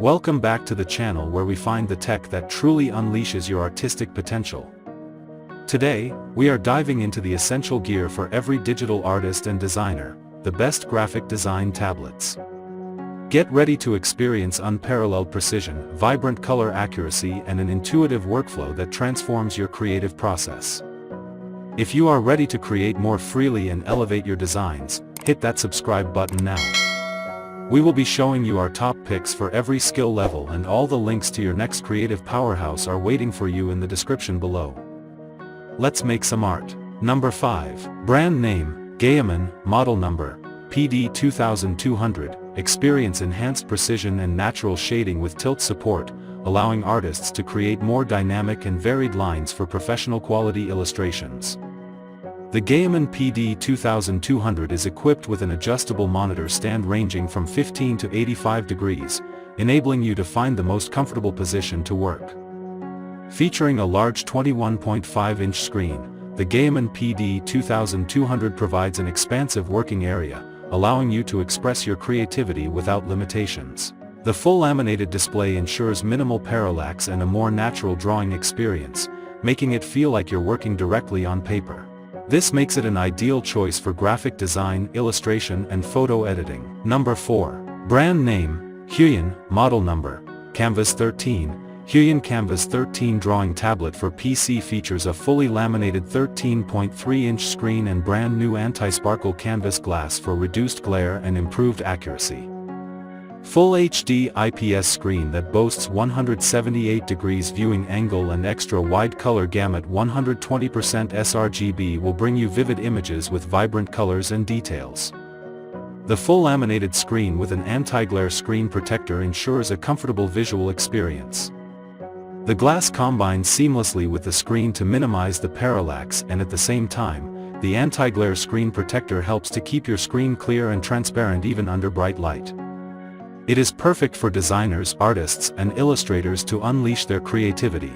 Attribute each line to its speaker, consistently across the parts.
Speaker 1: Welcome back to the channel where we find the tech that truly unleashes your artistic potential. Today, we are diving into the essential gear for every digital artist and designer, the best graphic design tablets. Get ready to experience unparalleled precision, vibrant color accuracy and an intuitive workflow that transforms your creative process. If you are ready to create more freely and elevate your designs, hit that subscribe button now. We will be showing you our top picks for every skill level, and all the links to your next creative powerhouse are waiting for you in the description below. Let's make some art. Number 5. Brand name, Gaomon, model number, PD2200, experience enhanced precision and natural shading with tilt support, allowing artists to create more dynamic and varied lines for professional quality illustrations. The Gaomon PD2200 is equipped with an adjustable monitor stand ranging from 15 to 85 degrees, enabling you to find the most comfortable position to work. Featuring a large 21.5-inch screen, the Gaomon PD2200 provides an expansive working area, allowing you to express your creativity without limitations. The full laminated display ensures minimal parallax and a more natural drawing experience, making it feel like you're working directly on paper. This makes it an ideal choice for graphic design, illustration and photo editing. Number 4. Brand name, HUION, model number, Kamvas 13. HUION Kamvas 13 drawing tablet for PC features a fully laminated 13.3-inch screen and brand new anti-sparkle canvas glass for reduced glare and improved accuracy. Full HD IPS screen that boasts 178 degrees viewing angle and extra wide color gamut. 120% sRGB will bring you vivid images with vibrant colors and details. The full laminated screen with an anti-glare screen protector ensures a comfortable visual experience. The glass combines seamlessly with the screen to minimize the parallax, and at the same time, the anti-glare screen protector helps to keep your screen clear and transparent even under bright light. It is perfect for designers, artists, and illustrators to unleash their creativity.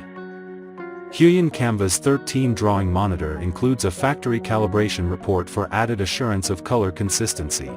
Speaker 1: HUION Kamvas 13 drawing monitor includes a factory calibration report for added assurance of color consistency.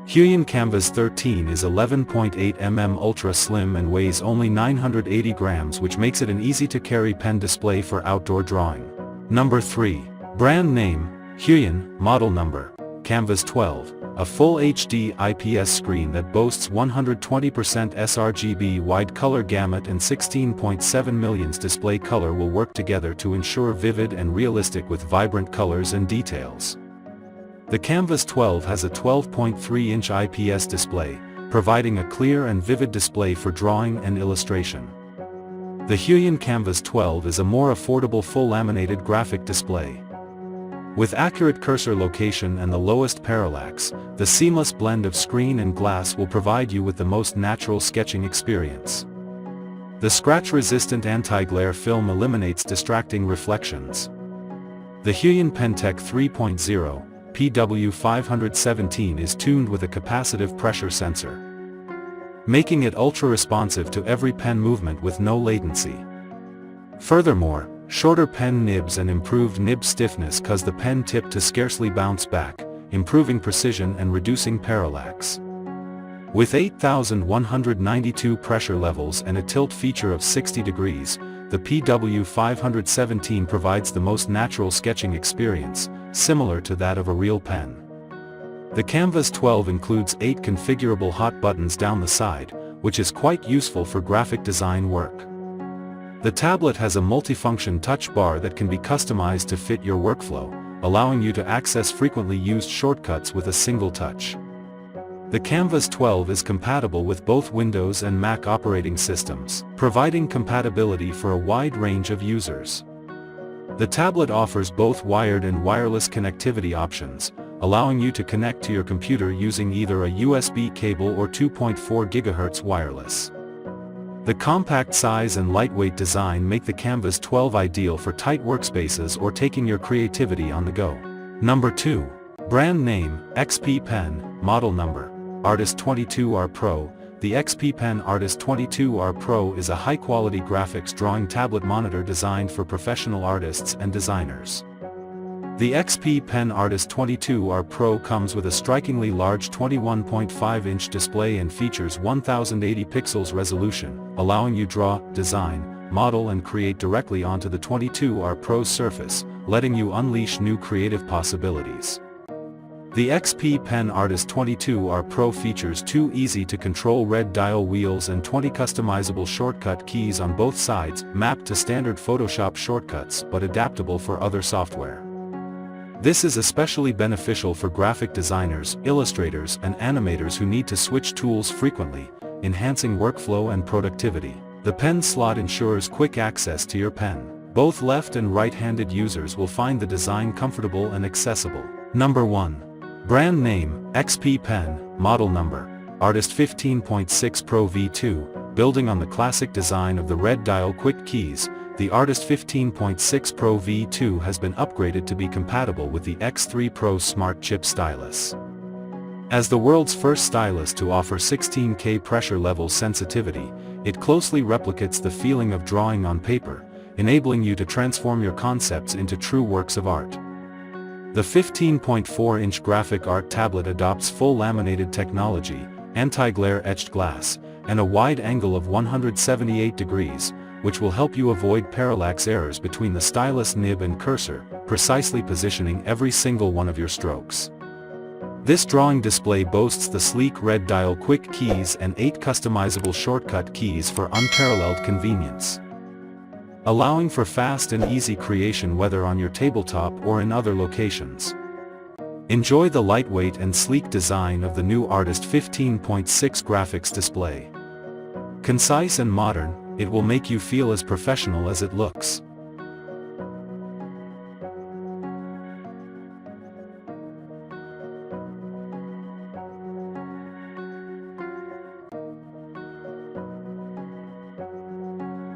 Speaker 1: HUION Kamvas 13 is 11.8 mm ultra slim and weighs only 980 grams, which makes it an easy-to-carry pen display for outdoor drawing. Number 3. Brand name, HUION, model number, Kamvas 12. A full HD IPS screen that boasts 120% sRGB wide color gamut and 16.7 millions display color will work together to ensure vivid and realistic with vibrant colors and details. The Kamvas 12 has a 12.3-inch IPS display, providing a clear and vivid display for drawing and illustration. The HUION Kamvas 12 is a more affordable full laminated graphic display. With accurate cursor location and the lowest parallax, the seamless blend of screen and glass will provide you with the most natural sketching experience. The scratch-resistant anti-glare film eliminates distracting reflections. The HUION PenTech 3.0 PW517 is tuned with a capacitive pressure sensor, making it ultra-responsive to every pen movement with no latency. Furthermore, shorter pen nibs and improved nib stiffness cause the pen tip to scarcely bounce back, improving precision and reducing parallax. With 8,192 pressure levels and a tilt feature of 60 degrees, the PW517 provides the most natural sketching experience, similar to that of a real pen. The Kamvas 12 includes 8 configurable hot buttons down the side, which is quite useful for graphic design work. The tablet has a multifunction touch bar that can be customized to fit your workflow, allowing you to access frequently used shortcuts with a single touch. The Kamvas 12 is compatible with both Windows and Mac operating systems, providing compatibility for a wide range of users. The tablet offers both wired and wireless connectivity options, allowing you to connect to your computer using either a USB cable or 2.4 GHz wireless. The compact size and lightweight design make the Kamvas 12 ideal for tight workspaces or taking your creativity on the go. Number 2. Brand name, XPPen, model number, Artist 22R Pro. The XPPen Artist 22R Pro is a high-quality graphics drawing tablet monitor designed for professional artists and designers. The XPPen Artist 22R Pro comes with a strikingly large 21.5-inch display and features 1080 pixels resolution, allowing you draw, design, model and create directly onto the 22R Pro's surface, letting you unleash new creative possibilities. The XPPen Artist 22R Pro features 2 easy-to-control red dial wheels and 20 customizable shortcut keys on both sides, mapped to standard Photoshop shortcuts but adaptable for other software. This is especially beneficial for graphic designers, illustrators and animators who need to switch tools frequently, enhancing workflow and productivity. The pen slot ensures quick access to your pen. Both left and right-handed users will find the design comfortable and accessible. Number 1. Brand name, XPPen, model number, Artist 15.6 Pro V2, building on the classic design of the red dial quick keys. The Artist 15.6 Pro V2 has been upgraded to be compatible with the X3 Pro Smart Chip stylus. As the world's first stylus to offer 16K pressure level sensitivity, it closely replicates the feeling of drawing on paper, enabling you to transform your concepts into true works of art. The 15.4-inch graphic art tablet adopts full laminated technology, anti-glare etched glass, and a wide angle of 178 degrees, which will help you avoid parallax errors between the stylus nib and cursor, precisely positioning every single one of your strokes. This drawing display boasts the sleek red dial quick keys and 8 customizable shortcut keys for unparalleled convenience, allowing for fast and easy creation whether on your tabletop or in other locations. Enjoy the lightweight and sleek design of the new Artist 15.6 graphics display. Concise and modern, it will make you feel as professional as it looks.